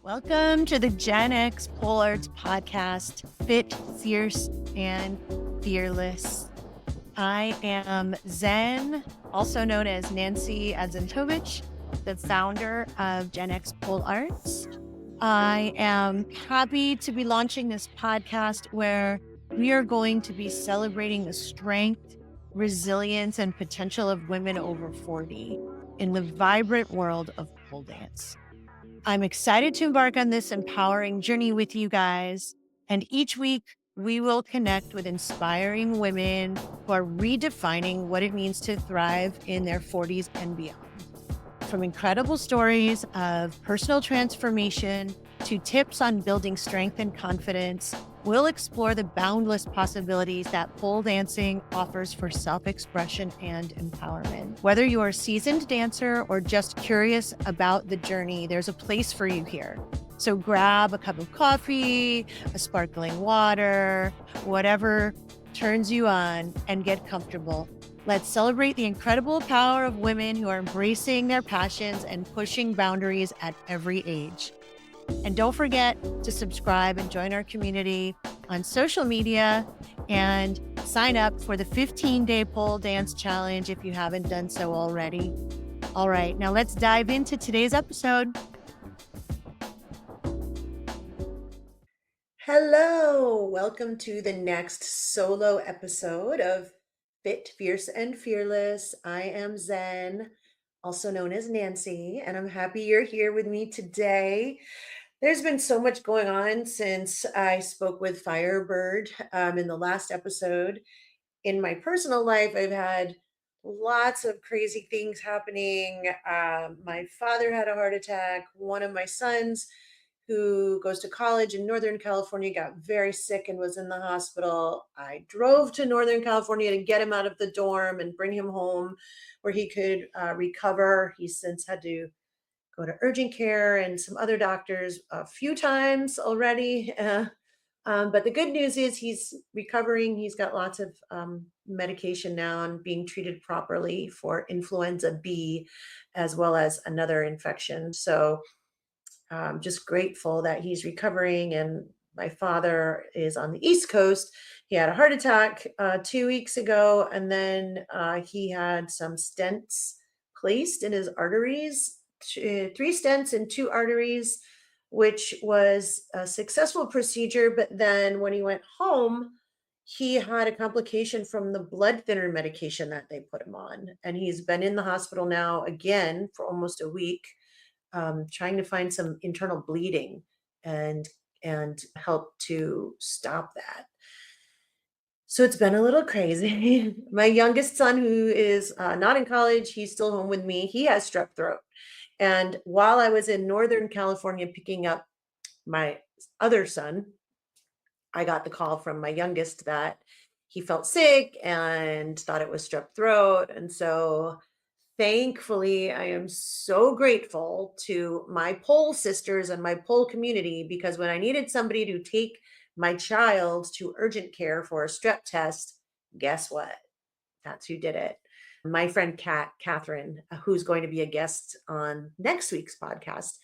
Welcome to the GenX Pole Arts podcast, Fit, Fierce, and Fearless. I am Zen, also known as Nancy Adzentovich, the founder of GenX Pole Arts. I am happy to be launching this podcast where we are going to be celebrating the strength, resilience, and potential of women over 40 in the vibrant world of pole dance. I'm excited to embark on this empowering journey with you guys. And each week, we will connect with inspiring women who are redefining what it means to thrive in their 40s and beyond. From incredible stories of personal transformation to tips on building strength and confidence, we'll explore the boundless possibilities that pole dancing offers for self-expression and empowerment. Whether you're a seasoned dancer or just curious about the journey, there's a place for you here. So grab a cup of coffee, a sparkling water, whatever turns you on, and get comfortable. Let's celebrate the incredible power of women who are embracing their passions and pushing boundaries at every age. And don't forget to subscribe and join our community on social media and sign up for the 15-day pole dance challenge if you haven't done so already. All right, now let's dive into today's episode. Hello, welcome to the next solo episode of Fit, Fierce, and Fearless. I am Zen, also known as Nancy, and I'm happy you're here with me today. There's been so much going on since I spoke with Firebird in the last episode. In my personal life, I've had lots of crazy things happening. My father had a heart attack. One of my sons, who goes to college in Northern California, got very sick and was in the hospital. I drove to Northern California to get him out of the dorm and bring him home where he could recover. He's since had to go to urgent care and some other doctors a few times already. But the good news is he's recovering. He's got lots of medication now and being treated properly for influenza B, as well as another infection. So just grateful that he's recovering. And my father is on the East Coast. He had a heart attack 2 weeks ago, and then he had some stents placed in his arteries, 3 stents in 2 arteries, which was a successful procedure. But then when he went home, he had a complication from the blood thinner medication that they put him on. And he's been in the hospital now again for almost a week, trying to find some internal bleeding and help to stop that. So it's been a little crazy. My youngest son, who is not in college, he's still home with me. He has strep throat. And while I was in Northern California picking up my other son, I got the call from my youngest that he felt sick and thought it was strep throat. And so thankfully, I am so grateful to my pole sisters and my pole community, because when I needed somebody to take my child to urgent care for a strep test, guess what? That's who did it. My friend Catherine, who's going to be a guest on next week's podcast,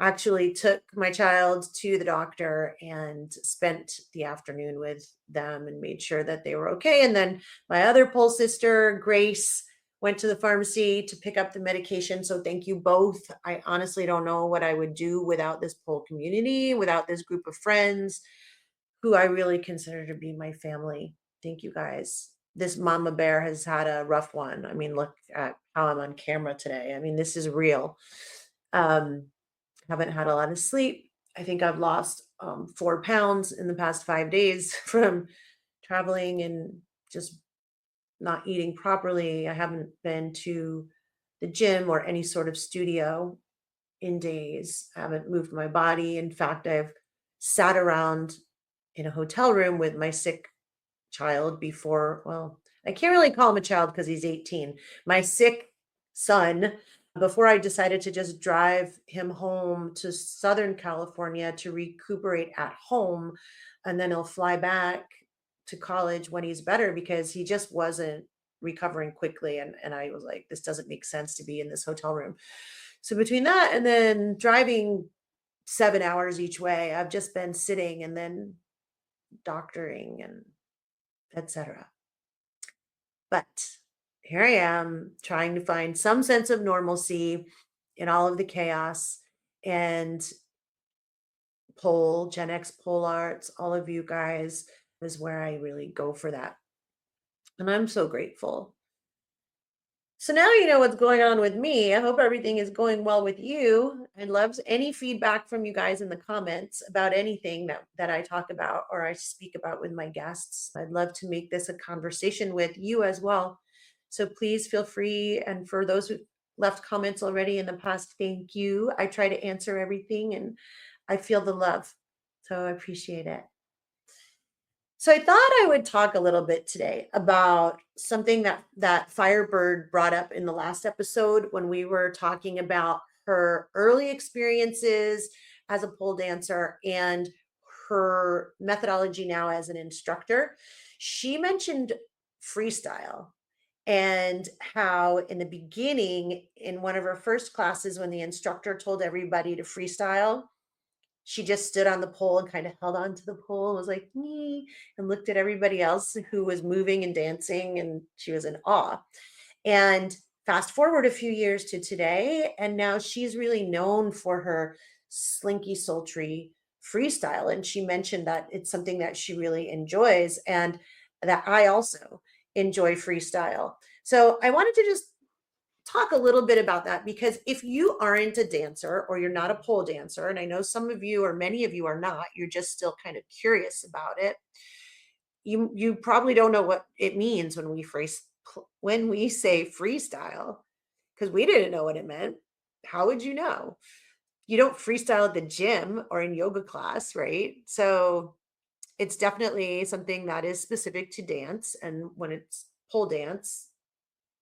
actually took my child to the doctor and spent the afternoon with them and made sure that they were okay. And then my other pole sister, Grace, went to the pharmacy to pick up the medication. So thank you both. I honestly don't know what I would do without this pole community, without this group of friends who I really consider to be my family. Thank you guys. This mama bear has had a rough one. I mean, look at how I'm on camera today. I mean, this is real. Haven't had a lot of sleep. I think I've lost 4 pounds in the past 5 days from traveling and just not eating properly. I haven't been to the gym or any sort of studio in days. I haven't moved my body. In fact, I've sat around in a hotel room with my sick child before. Well, I can't really call him a child because he's 18. My sick son, before I decided to just drive him home to Southern California to recuperate at home. And then he'll fly back to college when he's better, because he just wasn't recovering quickly. And I was like, this doesn't make sense to be in this hotel room. So between that and then driving 7 hours each way. I've just been sitting and then doctoring and etc. But here I am trying to find some sense of normalcy in all of the chaos. And GenX Pole Arts, all of you guys is where I really go for that. And I'm so grateful. So now you know what's going on with me. I hope everything is going well with you. I'd love any feedback from you guys in the comments about anything that I talk about or I speak about with my guests. I'd love to make this a conversation with you as well. So please feel free. And for those who left comments already in the past, thank you. I try to answer everything and I feel the love. So I appreciate it. So I thought I would talk a little bit today about something that Firebird brought up in the last episode when we were talking about her early experiences as a pole dancer and her methodology now as an instructor. She mentioned freestyle and how in the beginning in one of her first classes when the instructor told everybody to freestyle, she just stood on the pole and kind of held on to the pole and was like, me, and looked at everybody else who was moving and dancing, and she was in awe. And fast forward a few years to today, and now she's really known for her slinky, sultry freestyle. And she mentioned that it's something that she really enjoys, and that I also enjoy freestyle. So I wanted to just talk a little bit about that because if you aren't a dancer or you're not a pole dancer, and I know some of you or many of you are not, you're just still kind of curious about it. You probably don't know what it means when when we say freestyle because we didn't know what it meant. How would you know? You don't freestyle at the gym or in yoga class, right? So it's definitely something that is specific to dance, and when it's pole dance,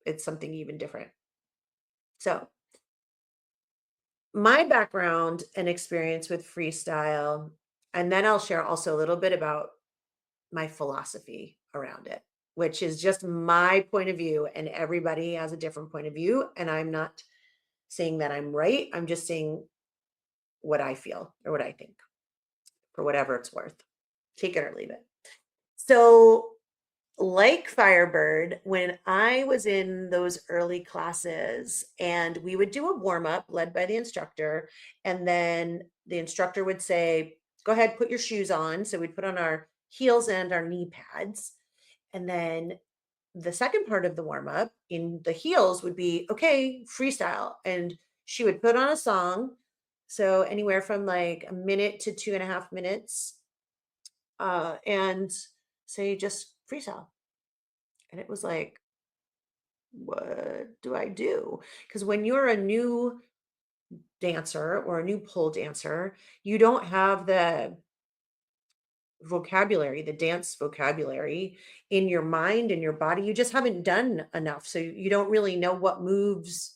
it's something even different. So my background and experience with freestyle, and then I'll share also a little bit about my philosophy around it, which is just my point of view, and everybody has a different point of view. And I'm not saying that I'm right, I'm just saying what I feel or what I think for whatever it's worth. Take it or leave it. So, like Firebird, when I was in those early classes and we would do a warm up led by the instructor, and then the instructor would say, go ahead, put your shoes on. So we'd put on our heels and our knee pads. And then the second part of the warm up in the heels would be, okay, freestyle. And she would put on a song. So anywhere from like a minute to 2.5 minutes, and say just freestyle. And it was like, what do I do? Because when you're a new dancer or a new pole dancer, you don't have the vocabulary, the dance vocabulary in your mind and your body. You just haven't done enough. So you don't really know what moves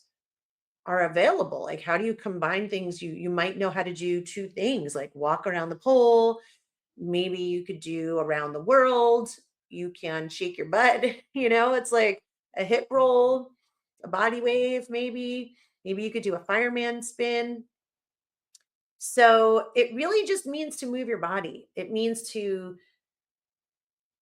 are available. Like how do you combine things? You might know how to do two things, like walk around the pole. Maybe you could do around the world. You can shake your butt, it's like a hip roll, a body wave, maybe. Maybe you could do a fireman spin. So it really just means to move your body. It means to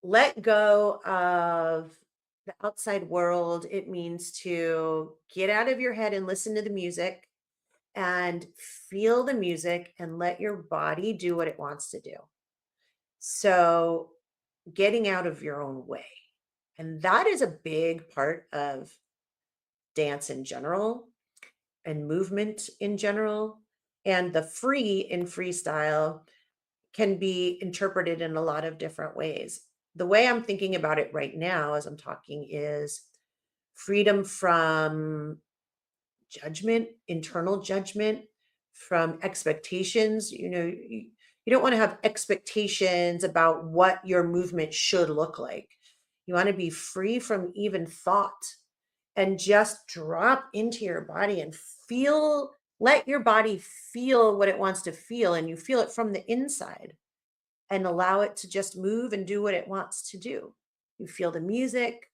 let go of the outside world. It means to get out of your head and listen to the music and feel the music and let your body do what it wants to do. So getting out of your own way. And that is a big part of dance in general and movement in general. And the free in freestyle can be interpreted in a lot of different ways. The way I'm thinking about it right now as I'm talking is freedom from judgment, internal judgment, from expectations. You don't want to have expectations about what your movement should look like. You want to be free from even thought and just drop into your body and let your body feel what it wants to feel. And you feel it from the inside and allow it to just move and do what it wants to do. You feel the music,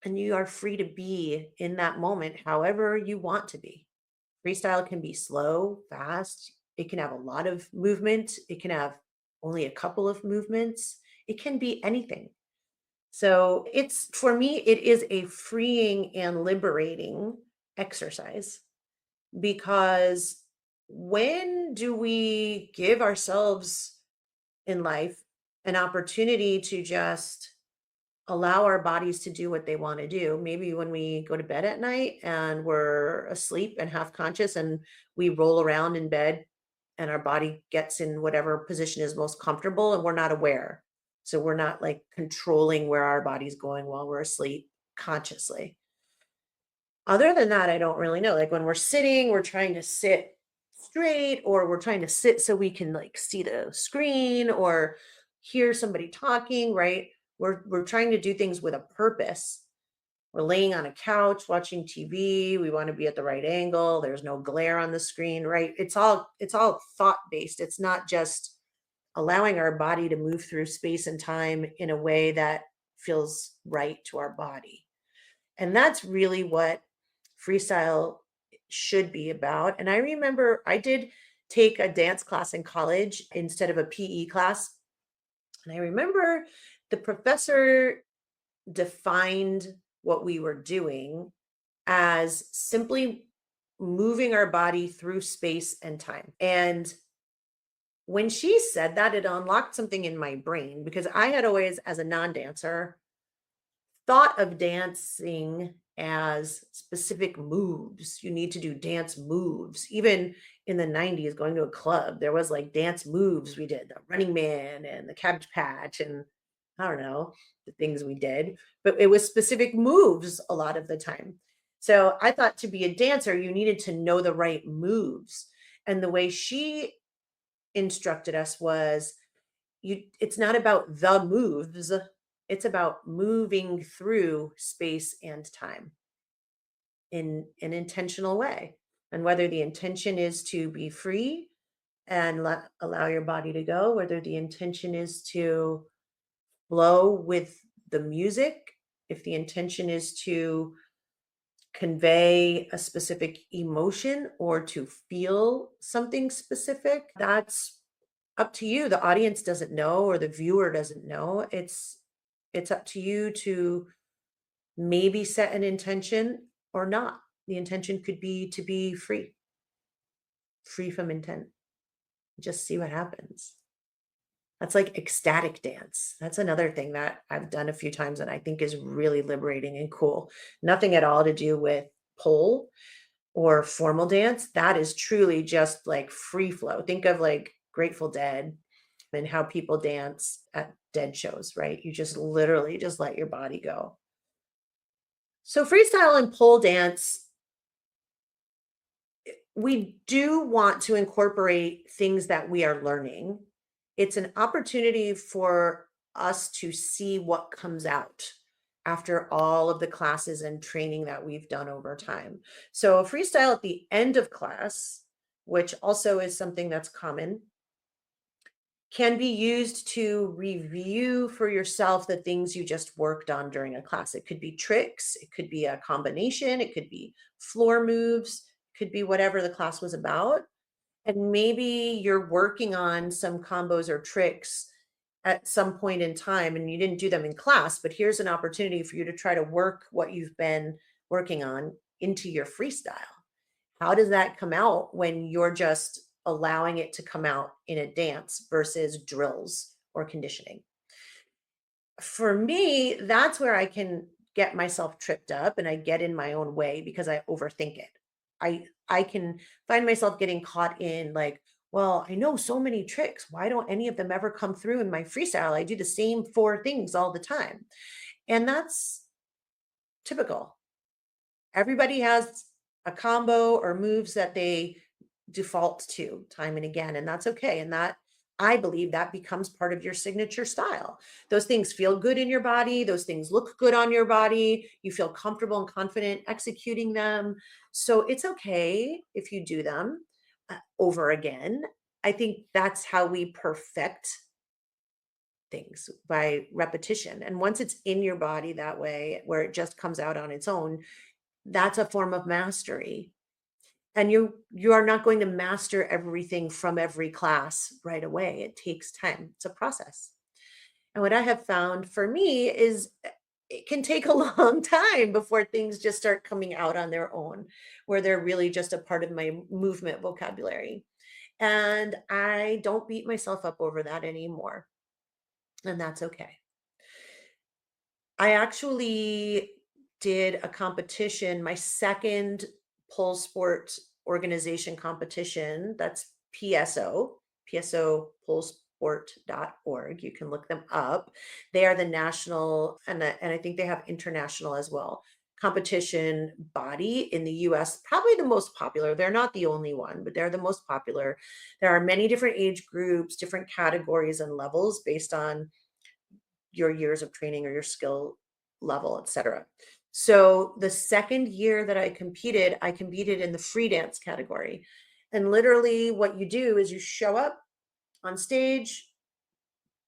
and you are free to be in that moment however you want to be. Freestyle can be slow, fast. It can have a lot of movement. It can have only a couple of movements. It can be anything. So it's for me, it is a freeing and liberating exercise because when do we give ourselves in life an opportunity to just allow our bodies to do what they want to do? Maybe when we go to bed at night and we're asleep and half conscious and we roll around in bed and our body gets in whatever position is most comfortable and we're not aware. So we're not like controlling where our body's going while we're asleep consciously. Other than that, I don't really know. Like when we're sitting, we're trying to sit straight or we're trying to sit so we can like see the screen or hear somebody talking, right? We're trying to do things with a purpose. We're laying on a couch watching TV. We want to be at the right angle. There's no glare on the screen, right? It's all thought based. It's not just allowing our body to move through space and time in a way that feels right to our body. And that's really what freestyle should be about. And I remember I did take a dance class in college instead of a PE class. And I remember the professor defined what we were doing as simply moving our body through space and time. And when she said that, it unlocked something in my brain because I had always, as a non dancer, thought of dancing as specific moves. You need to do dance moves. Even in the 90s, going to a club, there was like dance moves we did, the running man and the cabbage patch, and I don't know, the things we did, but it was specific moves a lot of the time. So I thought to be a dancer, you needed to know the right moves. And the way she instructed us was it's not about the moves, it's about moving through space and time in an intentional way. And whether the intention is to be free and allow your body to go, whether the intention is to flow with the music, if the intention is to convey a specific emotion or to feel something specific, that's up to you. The audience doesn't know or the viewer doesn't know. It's up to you to maybe set an intention or not. The intention could be to be free, free from intent. Just see what happens. That's like ecstatic dance. That's another thing that I've done a few times and I think is really liberating and cool. Nothing at all to do with pole or formal dance. That is truly just like free flow. Think of like Grateful Dead and how people dance at dead shows, right? You just literally just let your body go. So freestyle and pole dance, we do want to incorporate things that we are learning. It's an opportunity for us to see what comes out after all of the classes and training that we've done over time. So freestyle at the end of class, which also is something that's common, can be used to review for yourself the things you just worked on during a class. It could be tricks, it could be a combination, it could be floor moves, it could be whatever the class was about. And maybe you're working on some combos or tricks at some point in time and you didn't do them in class, but here's an opportunity for you to try to work what you've been working on into your freestyle. How does that come out when you're just allowing it to come out in a dance versus drills or conditioning? For me, that's where I can get myself tripped up and I get in my own way because I overthink it. I can find myself getting caught in like, well, I know so many tricks. Why don't any of them ever come through in my freestyle? I do the same four things all the time. And that's typical. Everybody has a combo or moves that they default to time and again, and that's okay. And that I believe that becomes part of your signature style. Those things feel good in your body, those things look good on your body, you feel comfortable and confident executing them. So it's okay if you do them over again. I think that's how we perfect things by repetition. And once it's in your body that way, where it just comes out on its own, that's a form of mastery. And you are not going to master everything from every class right away. It takes time. It's a process. And what I have found for me is it can take a long time before things just start coming out on their own, where they're really just a part of my movement vocabulary. And I don't beat myself up over that anymore. And that's okay. I actually did a competition, my second pole sport organization competition. That's PSO, polesport.org. You can look them up. They are the national, and I think they have international as well, competition body in the US, probably the most popular. They're not the only one, but they're the most popular. There are many different age groups, different categories and levels based on your years of training or your skill level, etc. So the second year that I competed in the free dance category. And literally what you do is you show up on stage,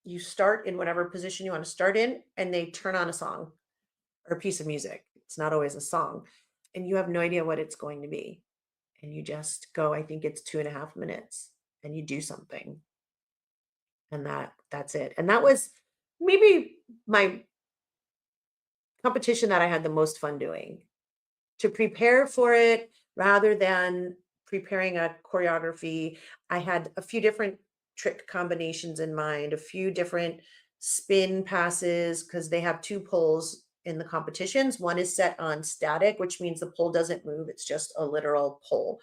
you start in whatever position you want to start in, and they turn on a song or a piece of music. It's not always a song. And you have no idea what it's going to be. And you just go, I think it's 2.5 minutes, and you do something. And that's it. And that was maybe my competition that I had the most fun doing. To prepare for it rather than preparing a choreography, I had a few different trick combinations in mind, a few different spin passes because they have two poles in the competitions. One is set on static, which means the pole doesn't move, it's just a literal pole.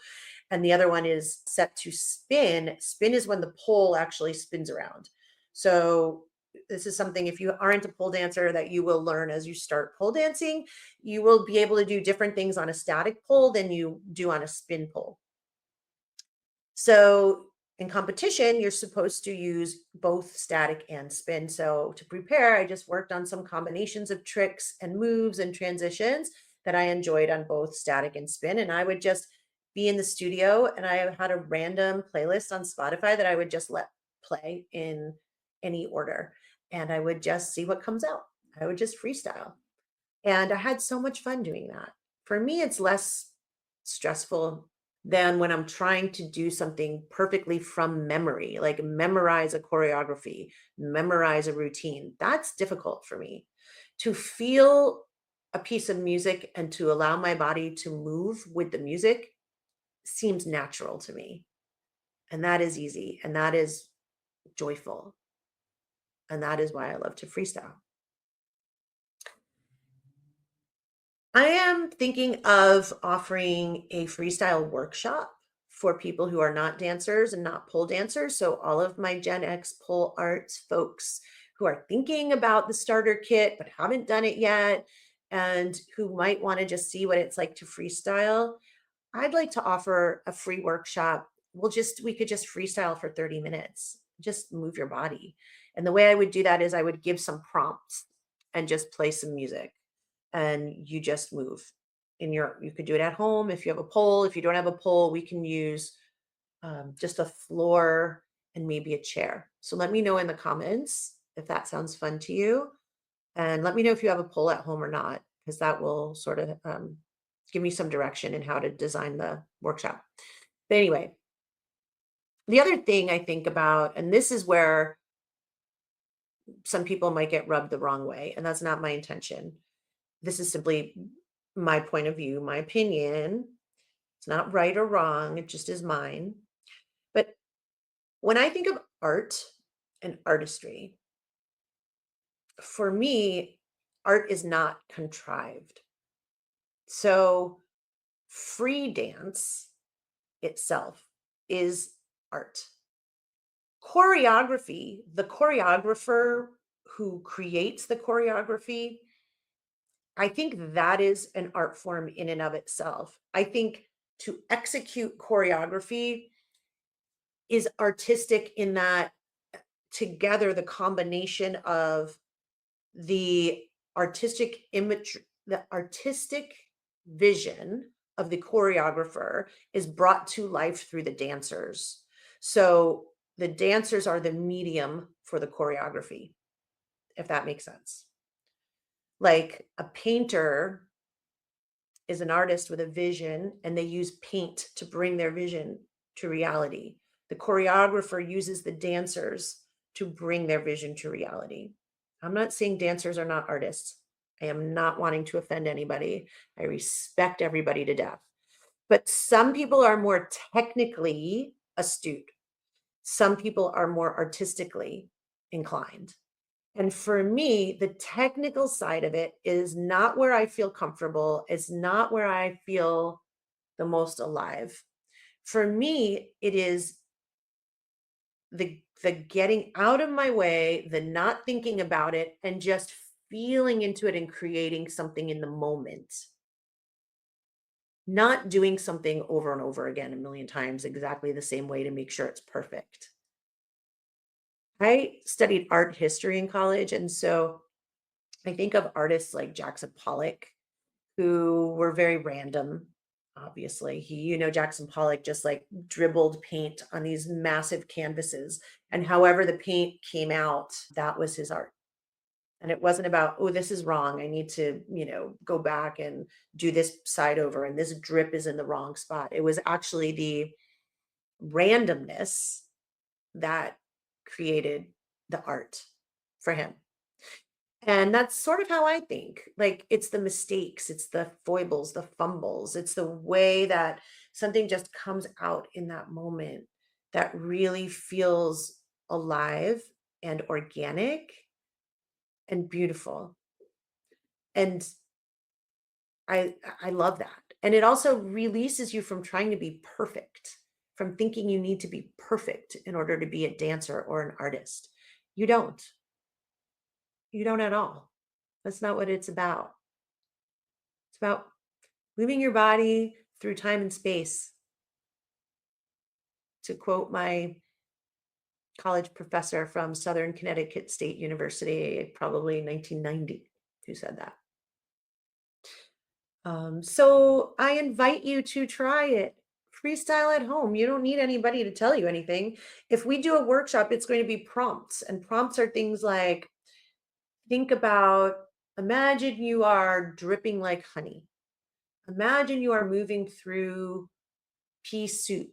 And the other one is set to spin. Spin is when the pole actually spins around. So this is something, if you aren't a pole dancer, that you will learn as you start pole dancing. You will be able to do different things on a static pole than you do on a spin pole. So in competition, you're supposed to use both static and spin. So to prepare, I just worked on some combinations of tricks and moves and transitions that I enjoyed on both static and spin. And I would just be in the studio, and I had a random playlist on Spotify that I would just let play in any order. And I would just see what comes out. I would just freestyle. And I had so much fun doing that. For me, it's less stressful than when I'm trying to do something perfectly from memory, like memorize a choreography, memorize a routine. That's difficult for me. To feel a piece of music and to allow my body to move with the music seems natural to me. And that is easy. And that is joyful. And that is why I love to freestyle. I am thinking of offering a freestyle workshop for people who are not dancers and not pole dancers. So all of my GenX Pole Arts folks who are thinking about the starter kit but haven't done it yet and who might want to just see what it's like to freestyle, I'd like to offer a free workshop. We could just freestyle for 30 minutes. Just move your body. And the way I would do that is I would give some prompts and just play some music, and you just move. You could do it at home if you have a pole. If you don't have a pole, we can use just a floor and maybe a chair. So let me know in the comments if that sounds fun to you. And let me know if you have a pole at home or not, because that will sort of give me some direction in how to design the workshop. But anyway, the other thing I think about, and this is where some people might get rubbed the wrong way, and that's not my intention. This is simply my point of view, my opinion. It's not right or wrong, it just is mine. But when I think of art and artistry, for me, art is not contrived. So free dance itself is art. Choreography, the choreographer who creates the choreography, I think that is an art form in and of itself. I think to execute choreography is artistic in that together the combination of the the artistic vision of the choreographer is brought to life through the dancers. So the dancers are the medium for the choreography, if that makes sense. Like a painter is an artist with a vision and they use paint to bring their vision to reality. The choreographer uses the dancers to bring their vision to reality. I'm not saying dancers are not artists. I am not wanting to offend anybody. I respect everybody to death. But some people are more technically astute. Some people are more artistically inclined. And for me, the technical side of it is not where I feel comfortable. It's not where I feel the most alive. For me, it is the getting out of my way, the not thinking about it, and just feeling into it and creating something in the moment. Not doing something over and over again a million times exactly the same way to make sure it's perfect. I studied art history in college, and so I think of artists like Jackson Pollock who were very random. Obviously, Jackson Pollock just like dribbled paint on these massive canvases, and however the paint came out, that was his art. And it wasn't about, oh, this is wrong. I need to, go back and do this side over, and this drip is in the wrong spot. It was actually the randomness that created the art for him. And that's sort of how I think. Like, it's the mistakes, it's the foibles, the fumbles, it's the way that something just comes out in that moment that really feels alive and organic and beautiful. And I love that. And it also releases you from trying to be perfect, from thinking you need to be perfect in order to be a dancer or an artist. You don't. You don't at all. That's not what it's about. It's about moving your body through time and space, to quote my college professor from Southern Connecticut State University, probably 1990, who said that. So I invite you to try it. Freestyle at home. You don't need anybody to tell you anything. If we do a workshop, it's going to be prompts, and prompts are things like, think about, imagine you are dripping like honey. Imagine you are moving through pea soup.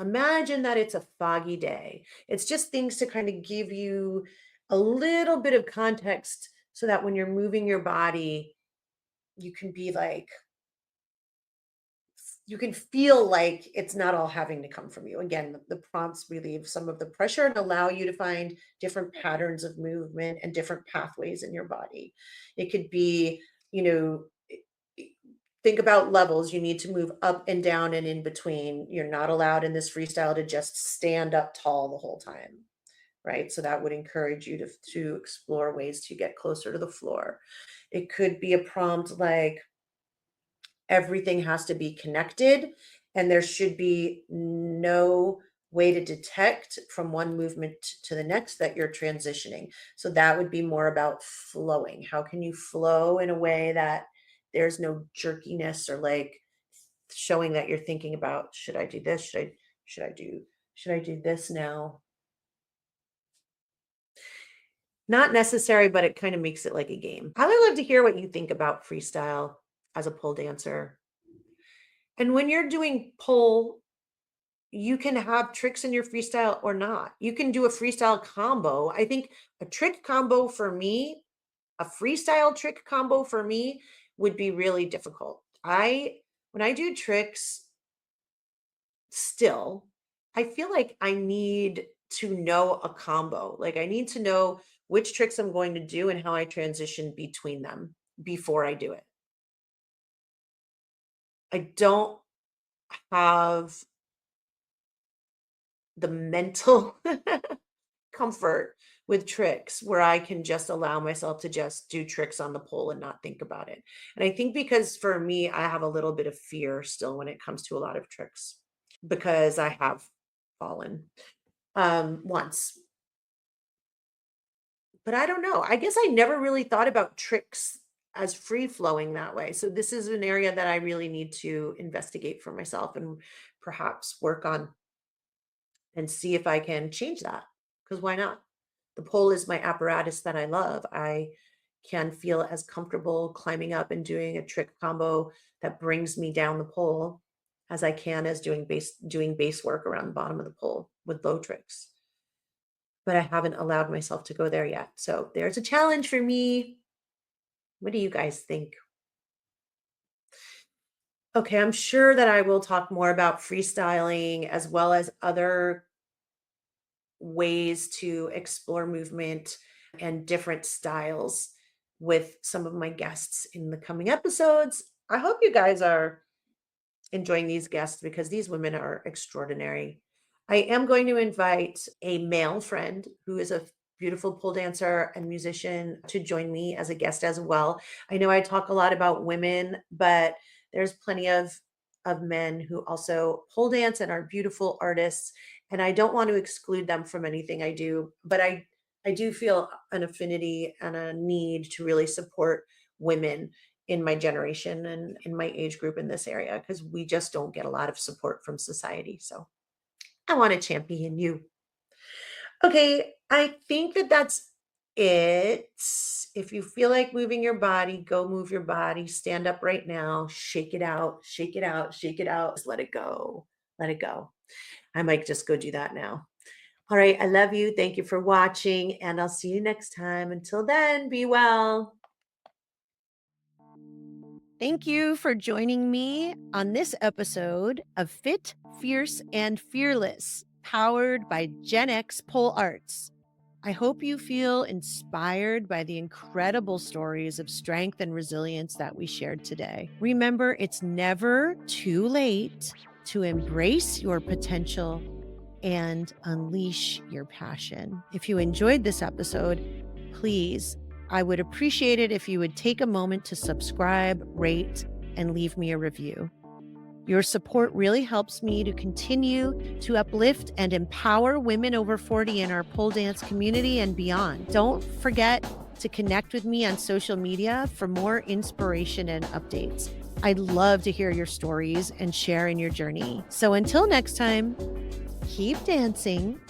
Imagine that it's a foggy day. It's just things to kind of give you a little bit of context so that when you're moving your body, you can be like, you can feel like it's not all having to come from you. Again, the prompts relieve some of the pressure and allow you to find different patterns of movement and different pathways in your body. It could be, you know, think about levels. You need to move up and down and in between. You're not allowed in this freestyle to just stand up tall the whole time, right? So that would encourage you to explore ways to get closer to the floor. It could be a prompt like, everything has to be connected and there should be no way to detect from one movement to the next that you're transitioning. So that would be more about flowing. How can you flow in a way that there's no jerkiness, or like showing that you're thinking about, should I do this? Should I do this now? Not necessary, but it kind of makes it like a game. I would love to hear what you think about freestyle as a pole dancer. And when you're doing pole, you can have tricks in your freestyle or not. You can do a freestyle combo. I think a trick combo for me, a freestyle trick combo for me would be really difficult. When I do tricks still, I feel like I need to know a combo. Like, I need to know which tricks I'm going to do and how I transition between them before I do it. I don't have the mental comfort with tricks where I can just allow myself to just do tricks on the pole and not think about it. And I think because for me, I have a little bit of fear still when it comes to a lot of tricks, because I have fallen once. But I don't know. I guess I never really thought about tricks as free flowing that way. So this is an area that I really need to investigate for myself and perhaps work on and see if I can change that. Because why not? The pole is my apparatus that I love. I can feel as comfortable climbing up and doing a trick combo that brings me down the pole as I can as doing base work around the bottom of the pole with low tricks. But I haven't allowed myself to go there yet. So there's a challenge for me. What do you guys think? Okay, I'm sure that I will talk more about freestyling as well as other ways to explore movement and different styles with some of my guests in the coming episodes. I hope you guys are enjoying these guests because these women are extraordinary. I am going to invite a male friend who is a beautiful pole dancer and musician to join me as a guest as well. I know I talk a lot about women, but there's plenty of men who also pole dance and are beautiful artists, and I don't want to exclude them from anything I do, but I do feel an affinity and a need to really support women in my generation and in my age group in this area because we just don't get a lot of support from society. So I want to champion you. Okay, I think that that's it. If you feel like moving your body, go move your body. Stand up right now, shake it out, shake it out, shake it out. Just let it go. Let it go. I might just go do that now. All right, I love you. Thank you for watching, and I'll see you next time. Until then, be well. Thank you for joining me on this episode of Fit, Fierce, and Fearless, powered by GenX Pole Arts. I hope you feel inspired by the incredible stories of strength and resilience that we shared today. Remember, it's never too late to embrace your potential and unleash your passion. If you enjoyed this episode, please, I would appreciate it if you would take a moment to subscribe, rate, and leave me a review. Your support really helps me to continue to uplift and empower women over 40 in our pole dance community and beyond. Don't forget to connect with me on social media for more inspiration and updates. I'd love to hear your stories and share in your journey. So until next time, keep dancing,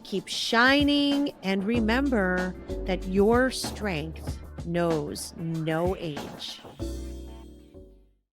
keep shining, and remember that your strength knows no age.